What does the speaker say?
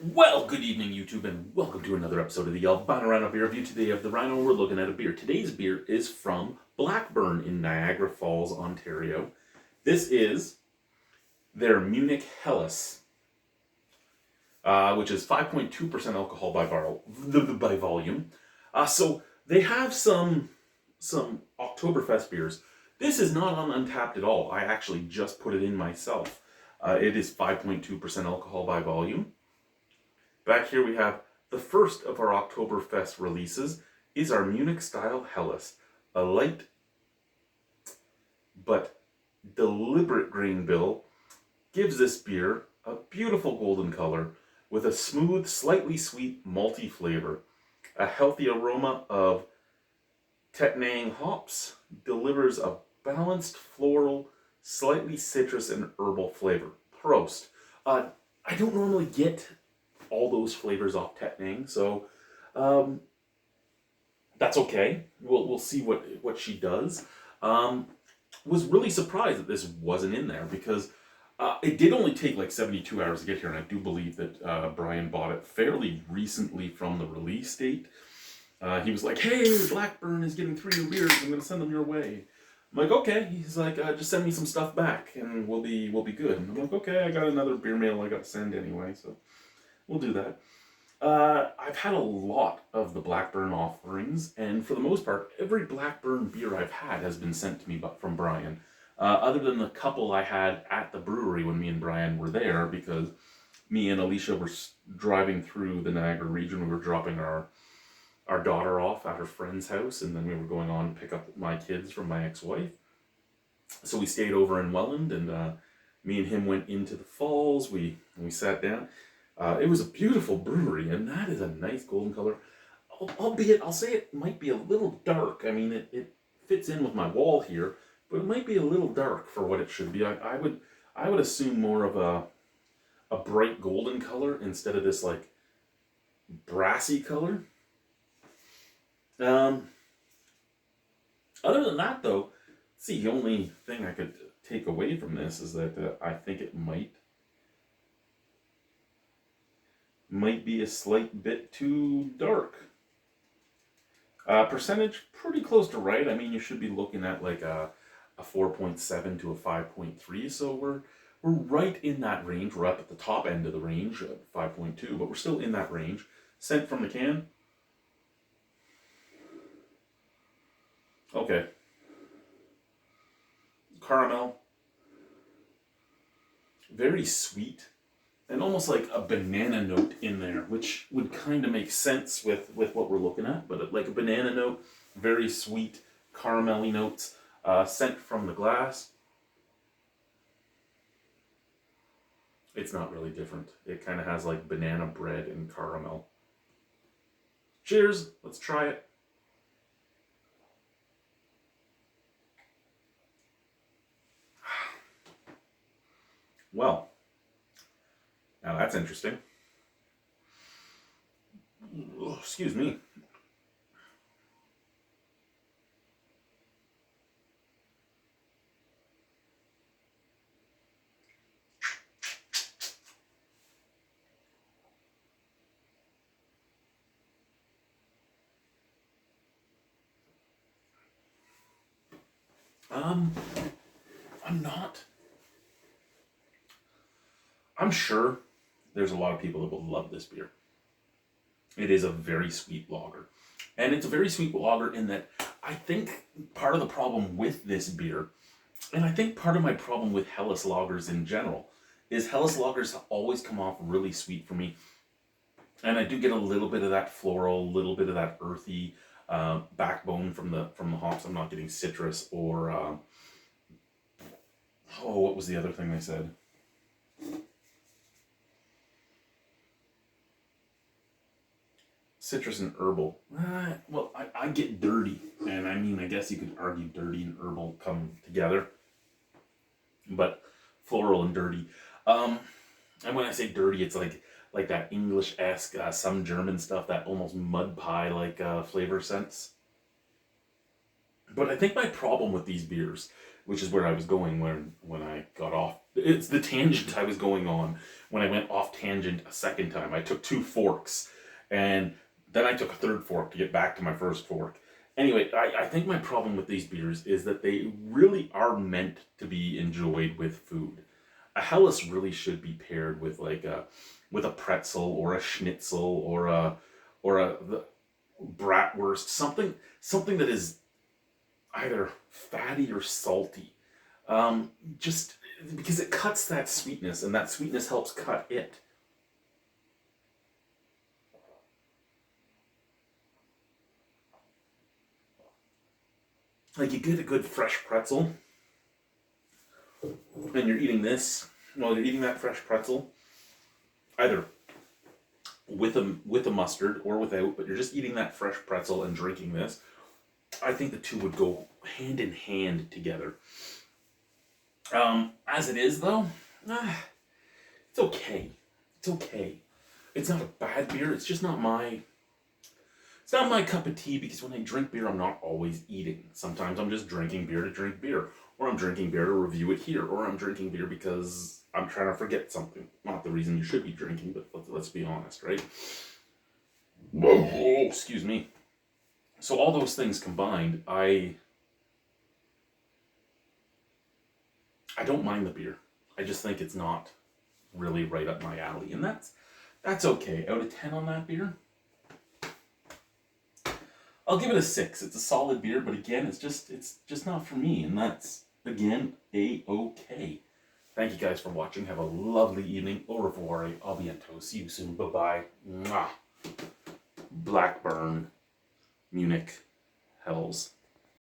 Well, good evening, YouTube, and welcome to another episode of the Albino Rhino beer review. Today of the Rhino, we're looking at a beer. Today's beer is from Blackburn in Niagara Falls, Ontario. This is their Munich Helles, which is 5.2% alcohol by volume. So they have some Oktoberfest beers. This is not on Untapped at all. I actually just put it in myself. It is 5.2% alcohol by volume. Back here we have the first of our Oktoberfest releases is our Munich style Helles, a light but deliberate grain bill gives this beer a beautiful golden color with a smooth, slightly sweet malty flavor. A healthy aroma of Tettnang hops delivers a balanced floral, slightly citrus and herbal flavor. Prost. I don't normally get all those flavors off Tettnang, so that's okay. We'll see what she does. Was really surprised that this wasn't in there because it did only take like 72 hours to get here, and I do believe that Brian bought it fairly recently from the release date. He was like, "Hey, Blackburn is getting 3 new beers. I'm gonna send them your way." I'm like, "Okay." He's like, "Just send me some stuff back, and we'll be good." And I'm like, "Okay, I got another beer mail I got to send anyway, so we'll do that." I've had a lot of the Blackburn offerings, and for the most part, every Blackburn beer I've had has been sent to me from Brian. Other than the couple I had at the brewery when me and Brian were there, because me and Alicia were driving through the Niagara region. We were dropping our daughter off at her friend's house, and then we were going on to pick up my kids from my ex-wife. So we stayed over in Welland, and me and him went into the falls. We sat down. It was a beautiful brewery, and that is a nice golden color. Albeit, I'll say it might be a little dark. I mean, it fits in with my wall here, but it might be a little dark for what it should be. I would assume more of a bright golden color instead of this like brassy color. Other than that, though, see, the only thing I could take away from this is that I think it might be a slight bit too dark. Percentage, pretty close to right. I mean, you should be looking at like a 4.7 to a 5.3, so we're right in that range. We're up at the top end of the range at 5.2, but we're still in that range. Scent from the can. Okay. Caramel. Very sweet. And almost like a banana note in there, which would kind of make sense with what we're looking at. But like a banana note, very sweet, caramelly notes, scent from the glass. It's not really different. It kind of has like banana bread and caramel. Cheers. Let's try it. Well, now that's interesting. Oh, excuse me. I'm sure there's a lot of people that will love this beer. It is a very sweet lager. And it's a very sweet lager in that I think part of the problem with this beer, and I think part of my problem with Helles lagers in general, is Helles lagers always come off really sweet for me. And I do get a little bit of that floral, a little bit of that earthy backbone from the hops. I'm not getting citrus or, what was the other thing they said? Citrus and herbal. Well, I get dirty, and I mean, I guess you could argue dirty and herbal come together, but floral and dirty. And when I say dirty, it's like that English-esque, some German stuff, that almost mud pie like flavor sense. But I think my problem with these beers, which is where I was going when I got off It's the tangent I was going on when I went off tangent a second time. I took 2 forks, and then I took a third fork to get back to my first fork. Anyway, I think my problem with these beers is that they really are meant to be enjoyed with food. A Helles really should be paired with like a pretzel or a schnitzel or a bratwurst, something that is either fatty or salty. Just because it cuts that sweetness, and that sweetness helps cut it. Like, you get a good fresh pretzel, and you're eating this while you're eating that fresh pretzel, either with a mustard or without, but you're just eating that fresh pretzel and drinking this. I think the two would go hand in hand together. As it is though, it's okay. It's okay. It's not a bad beer. It's just not my. It's not my cup of tea, because when I drink beer, I'm not always eating. Sometimes I'm just drinking beer to drink beer, or I'm drinking beer to review it here, or I'm drinking beer because I'm trying to forget something. Not the reason you should be drinking, but let's be honest, right? Oh, excuse me. So all those things combined, I don't mind the beer. I just think it's not really right up my alley, and that's okay. Out of 10 on that beer, I'll give it a 6. It's a solid beer, but again, it's just not for me, and that's again a-okay. Thank you guys for watching. Have a lovely evening. Au revoir. A bientôt. See you soon. Bye bye. Mwah. Blackburn, Munich, Hells.